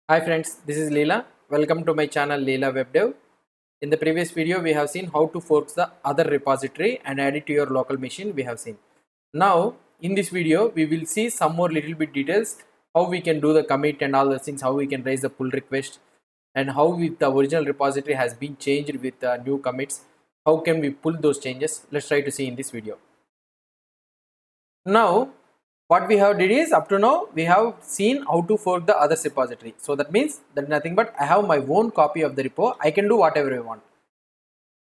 Hi friends, this is Leela. Welcome to my channel Leela WebDev. In the previous video, we have seen how to fork the other repository and add it to your local machine. We have seen. Now, in this video, we will see some more little bit details how we can do the commit and all those things, how we can raise the pull request, and how with the original repository has been changed with new commits. How can we pull those changes? Let's try to see in this video. Now, what we have did is up to now we have seen how to fork the others repository. So that means that nothing but I have my own copy of the repo. I can do whatever I want.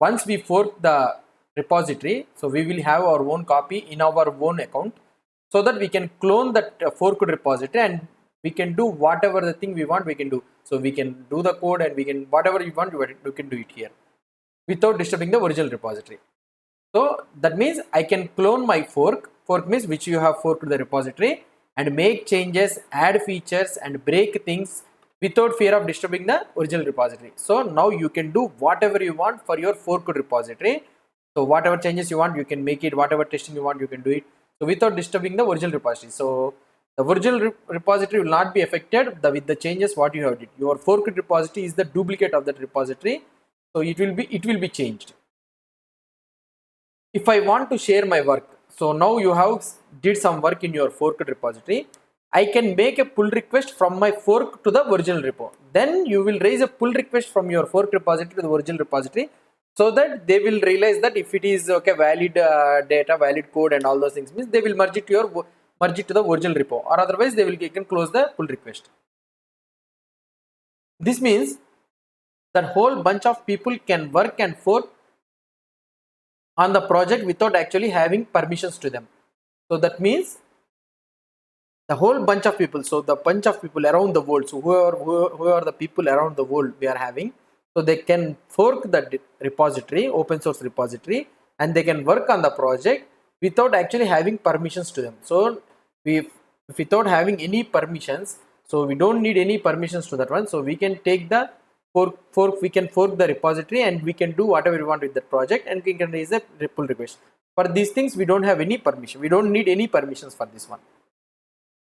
Once we fork the repository, so we will have our own copy in our own account, so that we can clone that forked repository and we can do whatever the thing we want we can do. So we can do the code and we can whatever you want you can do it here without disturbing the original repository. So that means I can clone my fork. Fork means which you have forked the repository and make changes, add features and break things without fear of disturbing the original repository. So now you can do whatever you want for your forked repository. So whatever changes you want, you can make it. Whatever testing you want, you can do it. So without disturbing the original repository. So the original repository will not be affected with the changes what you have did. Your forked repository is the duplicate of that repository. So it will be changed. If I want to share my work, so now you have did some work in your forked repository, I can make a pull request from my fork to the original repo. Then you will raise a pull request from your forked repository to the original repository, so that they will realize that if it is okay valid data, valid code and all those things means they will merge it to the original repo, or otherwise they can close the pull request. This means that whole bunch of people can work and fork on the project without actually having permissions to them. So that means the whole bunch of people, so the bunch of people around the world, so who are the people around the world we are having, so they can fork the repository, open source repository, and they can work on the project without actually having permissions to them. So we without having any permissions, so we don't need any permissions to that one, so we can take the we can fork the repository and we can do whatever we want with that project and we can raise a pull request. For these things we don't have any permission, we don't need any permissions for this one.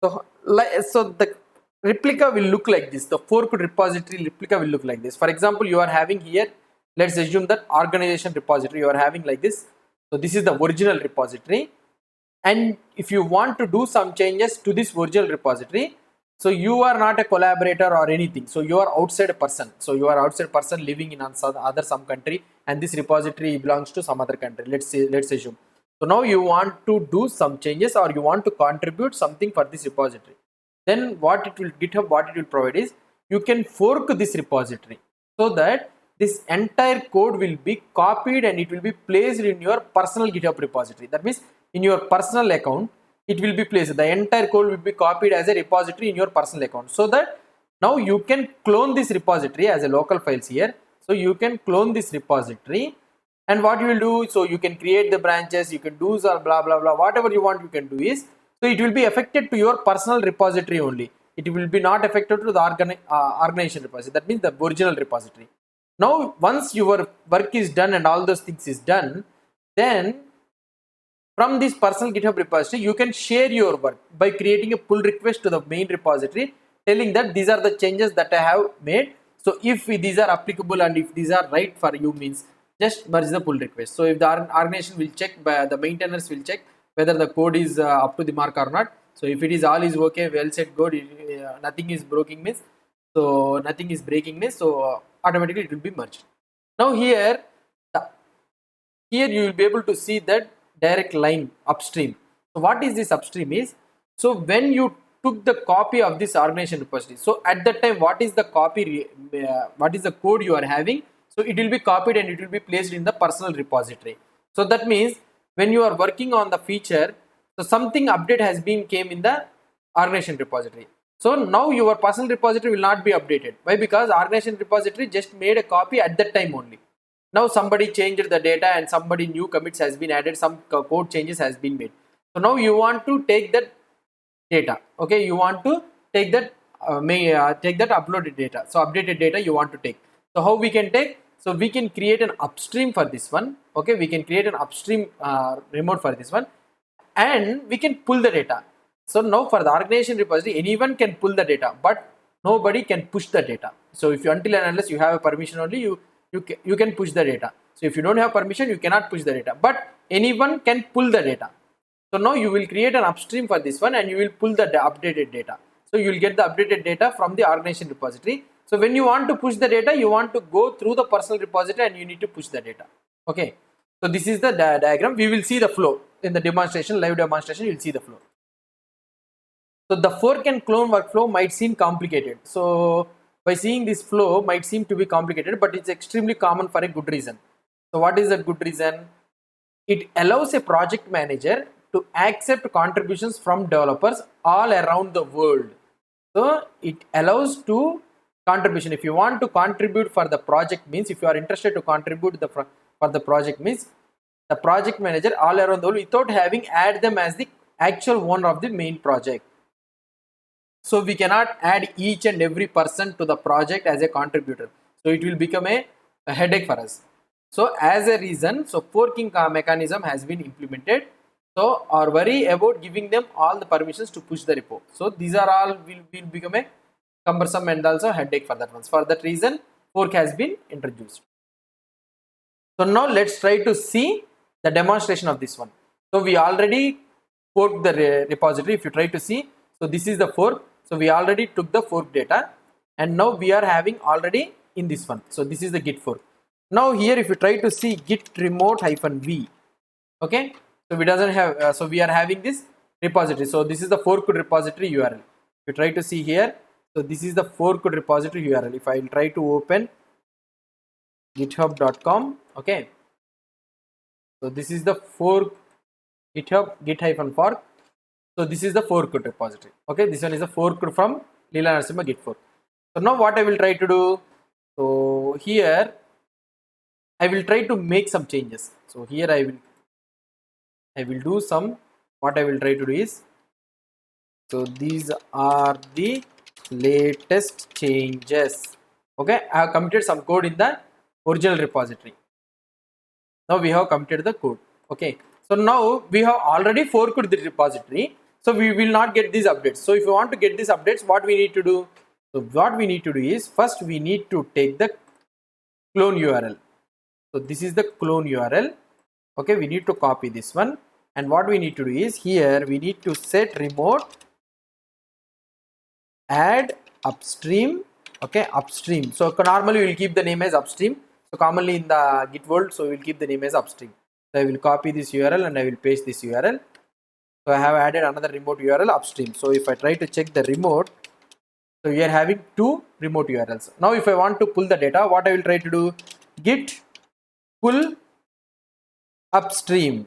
So the replica will look like this. The forked repository replica will look like this. For example, you are having here, let's assume that organization repository you are having like this. So this is the original repository, and if you want to do some changes to this original repository, so you are not a collaborator or anything, so you are outside person, so you are outside person living in other some country, and this repository belongs to some other country, let's assume. So now you want to do some changes or you want to contribute something for this repository, then what it will GitHub what it will provide is you can fork this repository, so that this entire code will be copied and it will be placed in your personal GitHub repository. That means in your personal account it will be placed, the entire code will be copied as a repository in your personal account, so that now you can clone this repository as a local files here. So you can clone this repository, and what you will do, so you can create the branches, you can do some blah blah blah, whatever you want you can do is, so it will be affected to your personal repository only, it will be not affected to the organization repository, that means the original repository. Now once your work is done and all those things is done, then from this personal GitHub repository you can share your work by creating a pull request to the main repository telling that these are the changes that I have made, so if these are applicable and if these are right for you means just merge the pull request. So if the organization will check, the maintainers will check whether the code is up to the mark or not. So if it is all is okay, well said, good, nothing is broken means, so nothing is breaking means, so automatically it will be merged. Now here you will be able to see that direct line upstream. So what is this upstream is, so when you took the copy of this organization repository, so at that time what is the what is the code you are having, so it will be copied and it will be placed in the personal repository. So that means when you are working on the feature, so something update has been came in the organization repository, so now your personal repository will not be updated. Why? Because organization repository just made a copy at that time only. Now somebody changed the data and somebody new commits has been added, some code changes has been made. So now you want to take that data, okay, you want to take that take that uploaded data, so updated data you want to take. So how we can take, so we can create an upstream for this one, okay, we can create an upstream remote for this one, and we can pull the data. So now for the organization repository anyone can pull the data, but nobody can push the data. So if you, until and unless you have a permission only, you can push the data. So if you don't have permission, you cannot push the data, but anyone can pull the data. So now you will create an upstream for this one and you will pull the updated data. So you will get the updated data from the organization repository. So when you want to push the data, you want to go through the personal repository and you need to push the data. Okay. So this is the diagram. We will see the flow in the demonstration, live demonstration. You will see the flow. So the fork and clone workflow might seem complicated. So by seeing this flow might seem to be complicated, but it's extremely common for a good reason. So what is that good reason? It allows a project manager to accept contributions from developers all around the world. So it allows to contribution. If you want to contribute for the project, means if you are interested to contribute for the project, means the project manager all around the world without having add them as the actual owner of the main project. So we cannot add each and every person to the project as a contributor. So it will become a headache for us. So as a reason, so forking mechanism has been implemented. So our worry about giving them all the permissions to push the repo. So these are all will become a cumbersome and also headache for that one. For that reason, fork has been introduced. So now let's try to see the demonstration of this one. So we already forked the repository. If you try to see, so this is the fork. So we already took the fork data and now we are having already in this one. So this is the git fork. Now here if you try to see git remote -v, okay. So we doesn't have, so we are having this repository. So this is the forked repository URL. If you try to see here, so this is the forked repository URL. If I will try to open github.com, okay. So this is the fork GitHub git-fork. So this is the forked repository. Okay, this one is the forked from Leela Narasimha git fork. So now what I will try to do, so here I will try to make some changes. So here I will do some, what I will try to do is, so these are the latest changes. Okay, I have committed some code in the original repository. Now we have committed the code. Okay, so now we have already forked the repository. So we will not get these updates. So if you want to get these updates, what we need to do? So what we need to do is, first we need to take the clone URL. So this is the clone URL. Okay, we need to copy this one. And what we need to do is, here we need to set remote add upstream. Okay, upstream. So normally we will keep the name as upstream. So commonly in the Git world, so we will keep the name as upstream. So I will copy this URL and I will paste this URL. So I have added another remote URL upstream. So if I try to check the remote, so we are having two remote URLs. Now if I want to pull the data, what I will try to do, git pull upstream.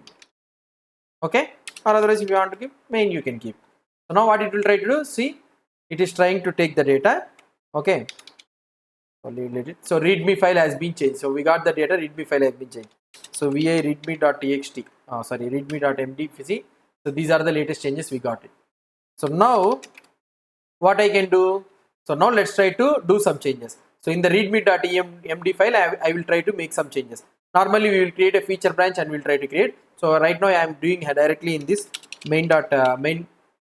Okay, or otherwise if you want to keep main, you can keep. So now what it will try to do, see, it is trying to take the data. Okay, so readme file has been changed. So we got the data, readme file has been changed. So vi readme.txt, sorry, readme.md. So these are the latest changes we got it. So now what I can do, so now let's try to do some changes. So in the readme.md file, I will try to make some changes. Normally we will create a feature branch and we'll try to create. So right now I am doing directly in this main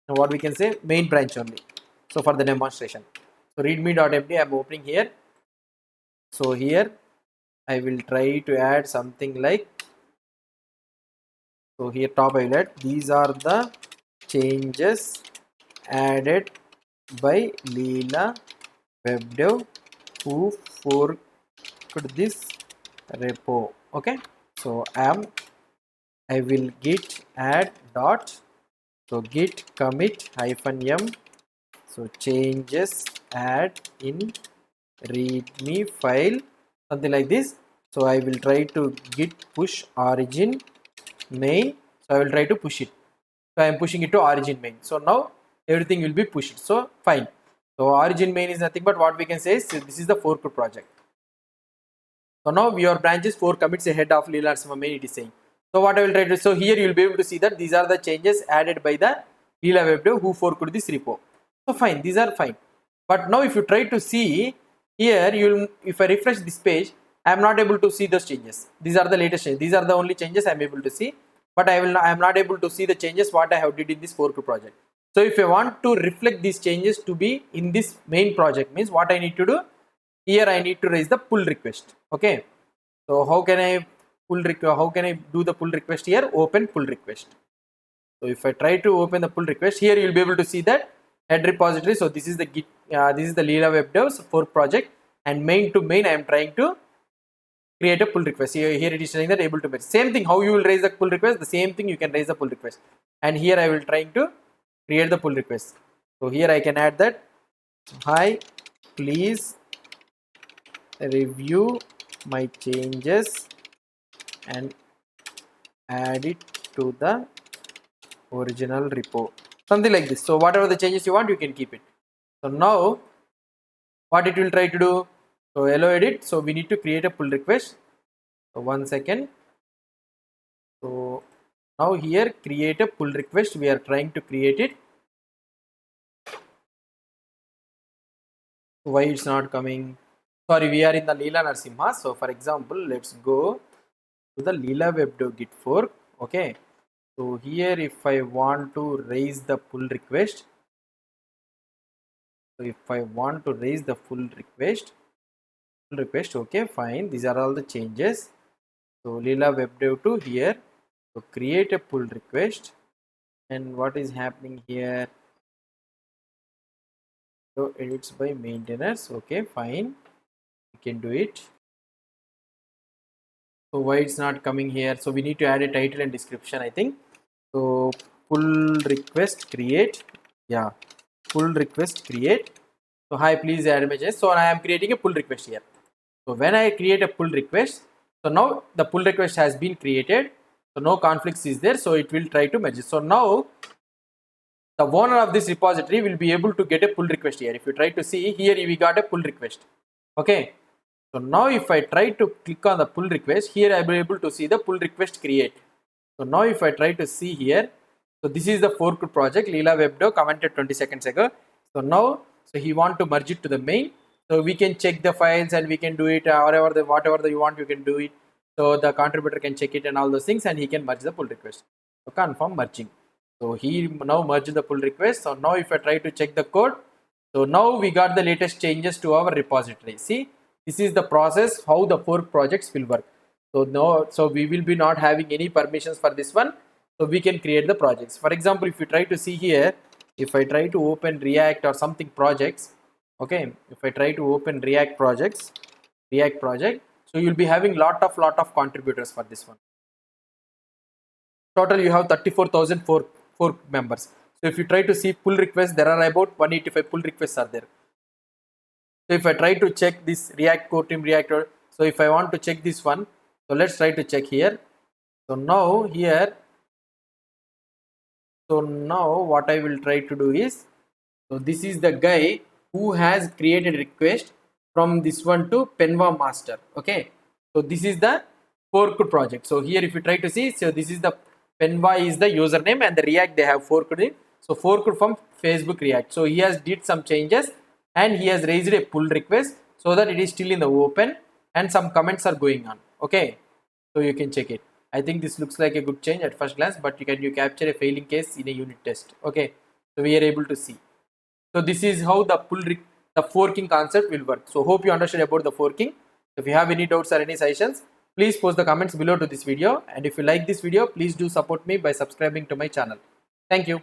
what we can say main branch only. So for the demonstration, so readme.md I am opening here. So here I will try to add something like, so here top I will add, these are the changes added by Leela Webdev who forked this repo. Okay, so I will git add dot, so git commit -m, so changes add in readme file, something like this. So I will try to git push origin main. So I will try to push it. So I am pushing it to origin main. So now everything will be pushed. So fine. So origin main is nothing but what we can say is, this is the forked project. So now your branch is 4 commits ahead of Leela Narasimha main, it is saying. So what I will try to, so here you will be able to see that these are the changes added by the Leela Webdev who forked this repo. So fine, these are fine. But now if you try to see here, if I refresh this page, I am not able to see those changes. These are the latest changes. These are the only changes I am able to see. But I am not able to see the changes what I have did in this forked project. So if I want to reflect these changes to be in this main project, means what I need to do here, I need to raise the pull request. Okay, so how can I do the pull request here? Open pull request. So if I try to open the pull request here, you'll be able to see that head repository. So this is the Git, this is the Leela Web Devs fork project, and main to main I am trying to create a pull request. Here it is saying that able to match. Same thing, how you will raise the pull request, the same thing you can raise the pull request. And here I will trying to create the pull request. So here I can add that, hi, please review my changes and add it to the original repo. Something like this. So whatever the changes you want, you can keep it. So now what it will try to do? So hello edit. So we need to create a pull request. So 1 second. So now here create a pull request. We are trying to create it. Why it's not coming? Sorry, we are in the Leela Narasimha. So for example, let's go to the Leela Web Dev Git fork. Okay. So here if I want to raise the pull request. So if I want to raise the pull request, okay, fine. These are all the changes. So Leela Web Dev to here. So create a pull request. And what is happening here? So edits by maintainers. Okay, fine. We can do it. So why it's not coming here? So we need to add a title and description, I think. So pull request create. Yeah, pull request create. So hi, please add images. So I am creating a pull request here. So when I create a pull request, so now the pull request has been created. So no conflicts is there. So it will try to merge. So now the owner of this repository will be able to get a pull request here. If you try to see here, we got a pull request. Okay. So now if I try to click on the pull request, here I will be able to see the pull request create. So now if I try to see here, so this is the fork project, Leela Web Dev commented 20 seconds ago. So now, so he want to merge it to the main. So we can check the files and we can do it whatever you want, you can do it. So the contributor can check it and all those things, and he can merge the pull request. So confirm merging. So he now merged the pull request. So now if I try to check the code, so now we got the latest changes to our repository. See, this is the process how the fork projects will work. So no, so we will be not having any permissions for this one. So we can create the projects. For example, if you try to see here, if I try to open React or something projects, okay, if I try to open React project, so you'll be having lot of contributors for this one. Total you have 34,000 fork members. So if you try to see pull requests, there are about 185 pull requests are there. So if I try to check this React core team reactor, so if I want to check this one, so let's try to check here. So now here, so now what I will try to do is, so this is the guy who has created request from this one to Penva master. Okay, so this is the fork project. So here if you try to see, so this is the Penva is the username and the React they have forked it. So forked from Facebook React. So he has did some changes and he has raised a pull request so that it is still in the open and some comments are going on. Okay, so you can check it. I think this looks like a good change at first glance, but you capture a failing case in a unit test. Okay, so we are able to see. So this is how the forking concept will work. So hope you understood about the forking. If you have any doubts or any suggestions, please post the comments below to this video. And if you like this video, please do support me by subscribing to my channel. Thank you.